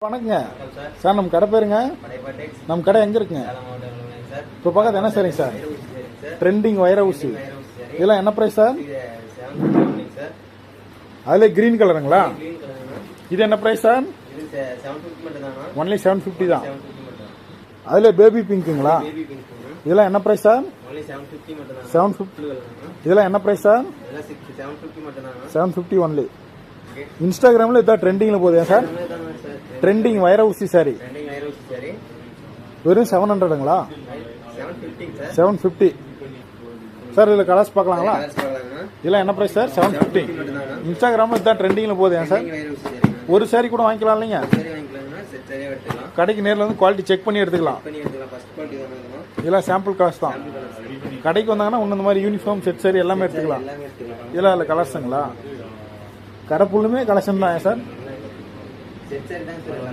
வணக்கங்க சார். நம்ம கடை பேருங்க. நம்ம கடை எங்க இருக்குங்க? இப்போ பார்க்கறது என்ன சரிங்க சார்? ட்ரெண்டிங் வைர ஊசி. இதெல்லாம் என்ன பிரைஸ் சார்? அதுல கிரீன் கலருங்களா? இது என்ன பிரைஸ் சார்? ஒன்லி 750 தான். அதுல பேபி பிங்க்குங்களா? இதெல்லாம் என்ன பிரைஸ் சார்? 750. இதெல்லாம் என்ன பிரைஸ் சார்? 750 ஒன்லி. இன்ஸ்டாகிராம்ல இதான் ட்ரெண்டிங்ல போகுது சார். ட்ரெண்டிங் வைர ஊசி சாரி வெறும் 700ங்களா? 750 சார். இதுல கலர்ஸ் பார்க்கலாங்களா? இதெல்லாம் என்ன பிரைஸ் சார்? 750. இன்ஸ்டாகிராம்ல இதான் ட்ரெண்டிங்ல போகுது சார். ஒரு சாரி கூட வாங்கிக்கலாம் இல்லைங்க? கடைக்கு நேரில் வந்து குவாலிட்டி செக் பண்ணி எடுத்துக்கலாம். இதெல்லாம் சாம்பிள் காஸ்ட் தான். கடைக்கு வந்தாங்கன்னா ஒன்று இந்த மாதிரி யூனிஃபார்ம் செட் சாரி எல்லாமே எடுத்துக்கலாம். இதெல்லாம் அதில் கலர்ஸுங்களா? கடை ஃபுல்லுமே கலெக்ஷன் தான் சார்.